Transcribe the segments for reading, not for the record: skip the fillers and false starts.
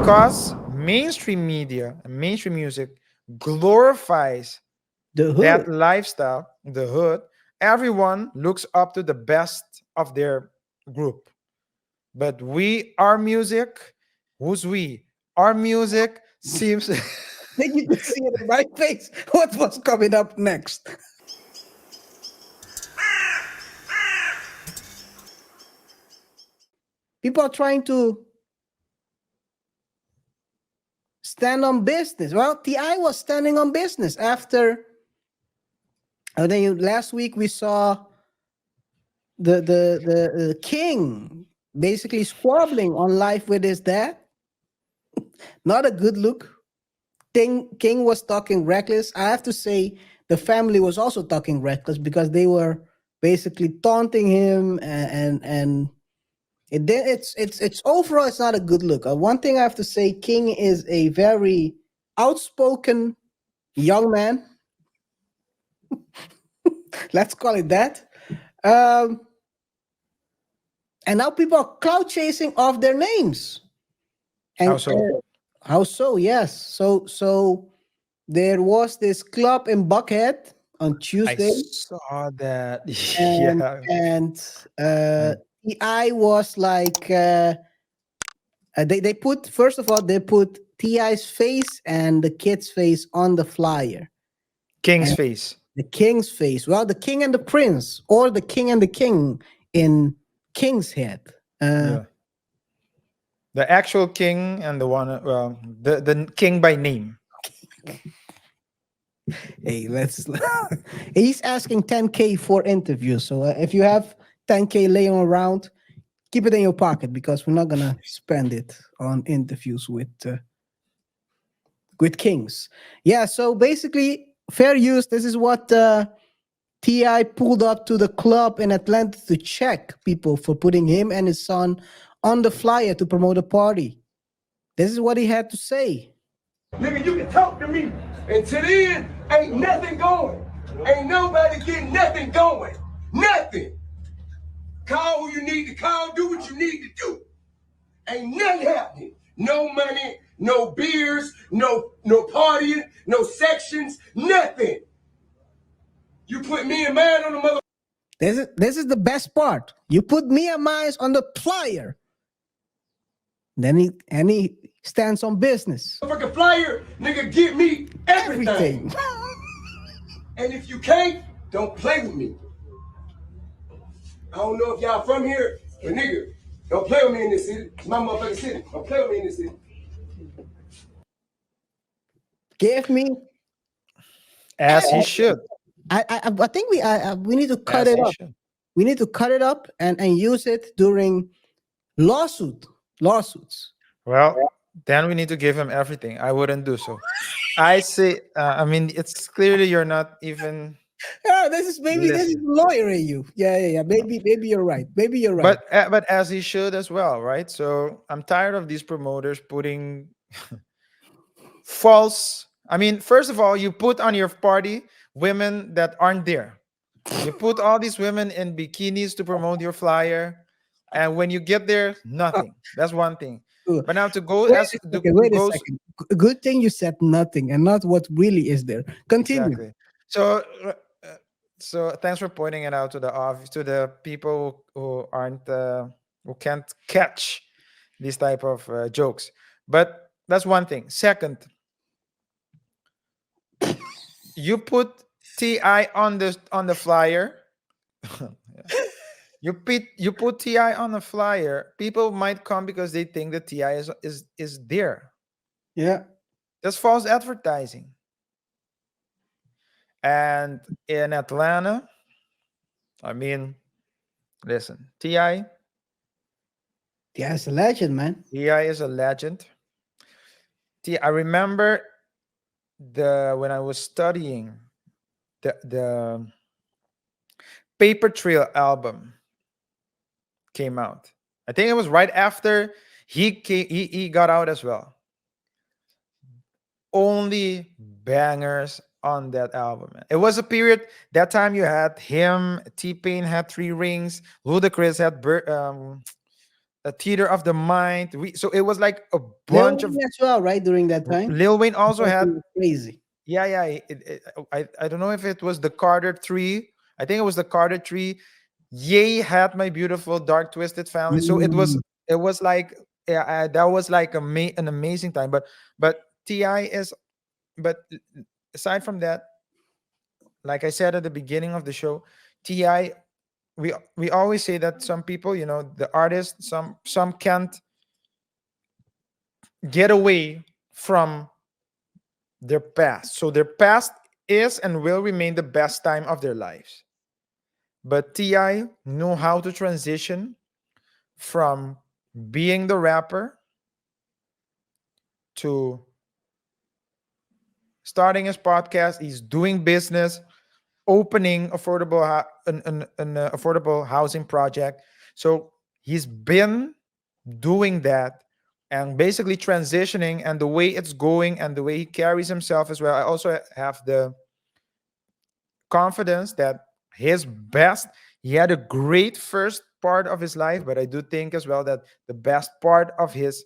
because mainstream media and mainstream music glorifies The that hood. lifestyle, the hood. Everyone looks up to the best of their group. But our music, who's we? Our music seems. Then you could see it in my face what was coming up next. People are trying to stand on business. Well, Ti was standing on business after. Last week we saw the king basically squabbling on life with his dad. Not a good look. King was talking reckless. I have to say the family was also talking reckless because they were basically taunting him and it's overall it's not a good look. One thing I have to say, King is a very outspoken young man. Let's call it that. Um, and now people are cloud chasing off their names. How And so? how so? Yes. So there was this club in Buckhead on I Tuesday, saw that. and Yeah. and Mm. Ti was like they put, first of all, they put Ti's face and the kid's face on the flyer, King's and face. the king's face. Well, the king and the prince, or the king and the king in King's Head. Uh, Yeah. The actual king and the one, well, the king by name. Hey, let's. He's asking 10K for interviews. So if you have 10K laying around, keep it in your pocket because we're not gonna spend it on interviews with kings. Yeah. So basically, fair use. This is what Ti pulled up to the club in Atlanta to check people for putting him and his son on the flyer to promote a party. This is what he had to say. Nigga, you can talk to me. Until then, ain't nothing going. Ain't nobody getting nothing going. Nothing. Call who you need to call, do what you need to do. Ain't nothing happening. No money, no beers, no partying, no sections, nothing. You put me and mine on the This is the best part. You put me and mine on the flyer. Then he stands on business. motherfucking flyer, nigga, get me everything. Everything. And if you can't, don't play with me. I don't know if y'all from here, but nigga, don't play with me in this city. It's my motherfucking city. Don't play with me in this city. Give me. As he should. I think we need to cut As it he up. should. We need to cut it up and use it during lawsuits. Well, then we need to give him everything. I wouldn't do so. I say, I mean, it's clearly you're not even Yeah, this is listen. lawyer in you. Yeah. Maybe you're right. Maybe you're right. But as he should as well, right? So I'm tired of these promoters putting false. I mean, first of all, you put on your party women that aren't there. You put all these women in bikinis to promote your flyer, and when you get there, nothing. That's one thing. Uh, But now to go Wait as a the second. Wait a goes second. Good thing you said nothing and not what really is there. Continue. exactly. So so thanks for pointing it out to to the people who aren't who can't catch these type of jokes. But that's one thing. Second, you put Ti on the flyer. You put Ti on the flyer. People might come because they think that Ti is there. Yeah. That's false advertising. And in Atlanta, I mean, listen, Yeah, it's a legend, man. Ti is a legend. I remember when I was studying the Paper Trail album came out. I think it was right after he got out as well. Only bangers on that album. Man. It was a period that time you had him, T Pain had Three Rings, Ludacris had a theater of the mind. So it was like a Lil bunch of. Wayne as well, right? During that time, Lil Wayne also that had. was crazy. Yeah, yeah. I don't know if it was the Carter Three. I think it was the Carter Three. Ye had My Beautiful Dark Twisted Family. So Mm. it was like, yeah, that was like an amazing time. But Ti is, but aside from that, like I said at the beginning of the show, Ti, we always say that some people, the artists, some can't get away from their past. So their past is and will remain the best time of their lives. But Ti knew how to transition from being the rapper to starting his podcast. He's doing business, opening an affordable housing project. So he's been doing that and basically transitioning, and the way it's going and the way he carries himself as well. I also have the confidence that his best, he had a great first part of his life, but I do think as well that the best part of his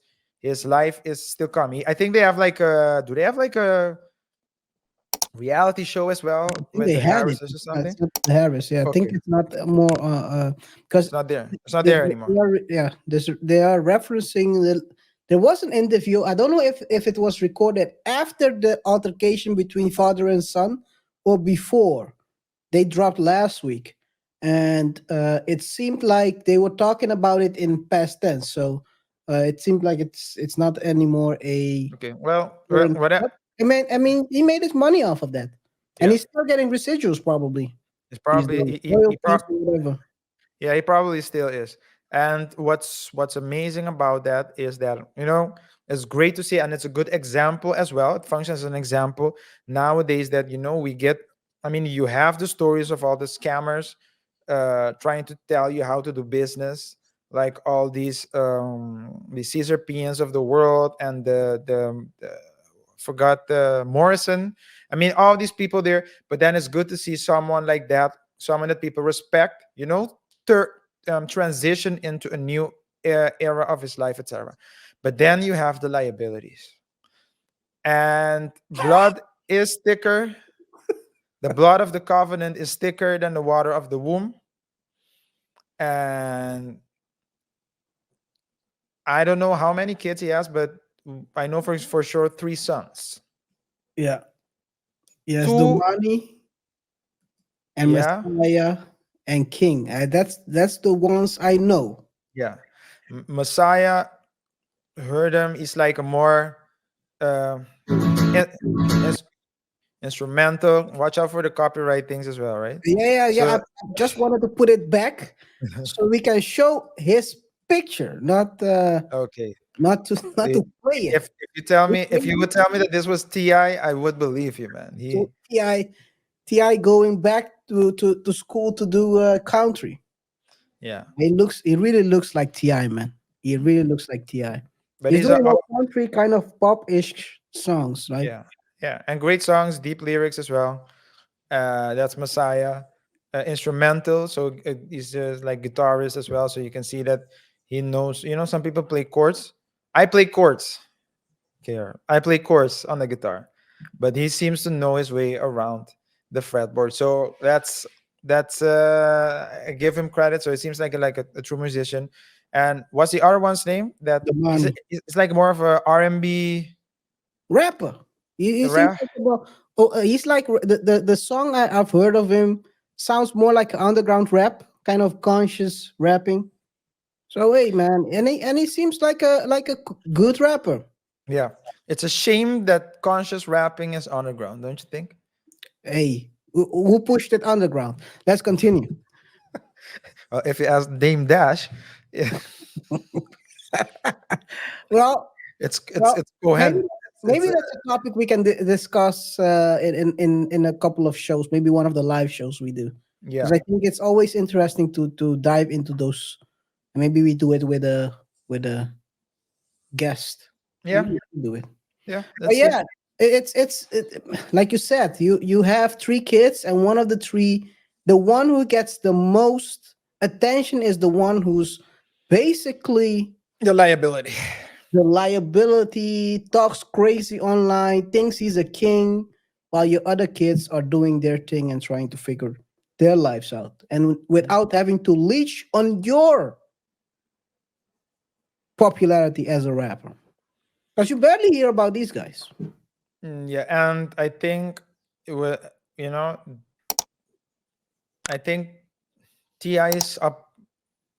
life is still coming. I think they have like a do they have like a reality show as I well think with they the had it. Harrises or It's something? not Harris. Yeah, I think Okay. it's not more because It's not there. It's not there anymore. yeah, they are referencing there was an interview. I don't know if it was recorded after the altercation between father and son or before. They dropped last week, and it seemed like they were talking about it in past tense. So it seemed like it's not anymore a Okay. Well, current. what? But I mean, he made his money off of that, and Yeah. he's still getting residuals probably It's these probably days, royalties or whatever. yeah, he probably still is. And what's amazing about that is that, it's great to see, and it's a good example as well. It functions as an example nowadays that, we get. I mean, you have the stories of all the scammers trying to tell you how to do business, like all the Caesar Pians of the world, and the forgot the Morrison. I mean, all these people there. But then it's good to see someone like that, someone that people respect, transition into a new era of his life, etc. But then you have the liabilities, and blood is thicker. The blood of the covenant is thicker than the water of the womb. And I don't know how many kids he has, but I know for sure three sons. Yeah. Yes, the Two, money and yeah, Messiah and King. That's the ones I know. yeah. Messiah, heard him. He's like a more uh, in, ins- instrumental. Watch out for the copyright things as well, right? Yeah. I So just wanted to put it back so we can show his picture, okay. not to not See, to play it. if you would tell me that this was Ti, I would believe you, man. So Ti going back to school to do country. Yeah, He really looks like Ti, man. He really looks like Ti. but He's he's a doing all country kind of pop-ish songs, right? yeah, yeah, and great songs, deep lyrics as well. That's Messiah, instrumental. So he's just like guitarist as well. So you can see that he knows. Some people play chords. I play chords. KaiR. I play chords on the guitar, but he seems to know his way around the fretboard. So that's I give him credit. So it seems like a true musician. And what's the other one's name? That The money. it's like more of a R&B Rapper. He seems rap. like he's like the song I've heard of him sounds more like underground rap, kind of conscious rapping. So hey man, and he seems like a good rapper. Yeah, it's a shame that conscious rapping is underground, don't you think? Hey, who pushed it underground? Let's continue. If you ask Dame Dash, yeah, Well, it's maybe Cohen. maybe that's a topic we can discuss in a couple of shows. Maybe one of the live shows we do, because Yeah, I think it's always interesting to dive into those. Maybe we do it with a guest. yeah, Maybe we can do it. yeah. But That's it. yeah, like you said, you have three kids, and one of the three, the one who gets the most attention is the one who's Basically, The liability. the liability, talks crazy online, thinks he's a king, while your other kids are doing their thing and trying to figure their lives out. And without having to leech on your popularity as a rapper. Because you barely hear about these guys. Yeah, and I think it was, you know, I think Ti's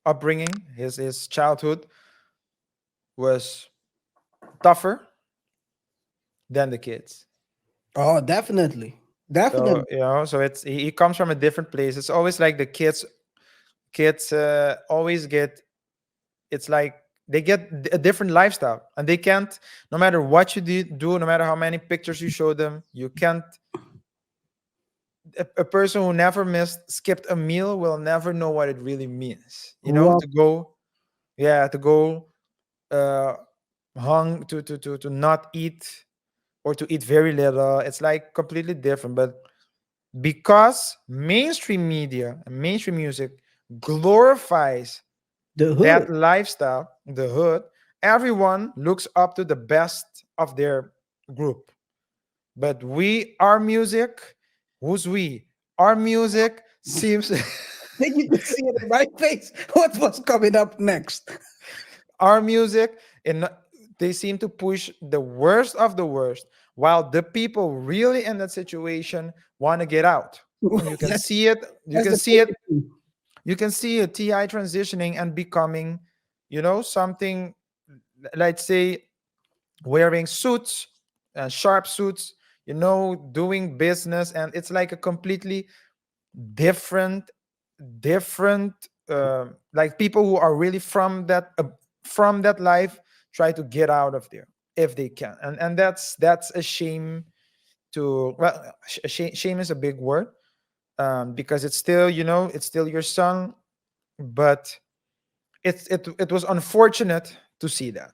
upbringing, his childhood was tougher than the kids. Oh, definitely. So Definitely. so he comes from a different place. It's always like the kids always get, it's like they get a different lifestyle, and they can't, no matter what you do, no matter how many pictures you show them, you can't, a person who never skipped a meal will never know what it really means, Well, to go, yeah, to go, uh to not eat, or to eat very little. It's like completely different. But because mainstream media and mainstream music glorifies the that hood. lifestyle, the hood, everyone looks up to the best of their group. But our music, who's we? Our music seems, Then you could see it in my face what was coming up next. our music, and they seem to push the worst of the worst, while the people really in that situation want to get out. And you can that's, see it. You that's can the see it. crazy thing. You can see a Ti transitioning and becoming, something. Let's say wearing suits, sharp suits. Doing business, and it's like a completely different, different. Like people who are really from that life try to get out of there if they can, and that's a shame. Shame is a big word, because it's still, it's still your son, but it was unfortunate to see that.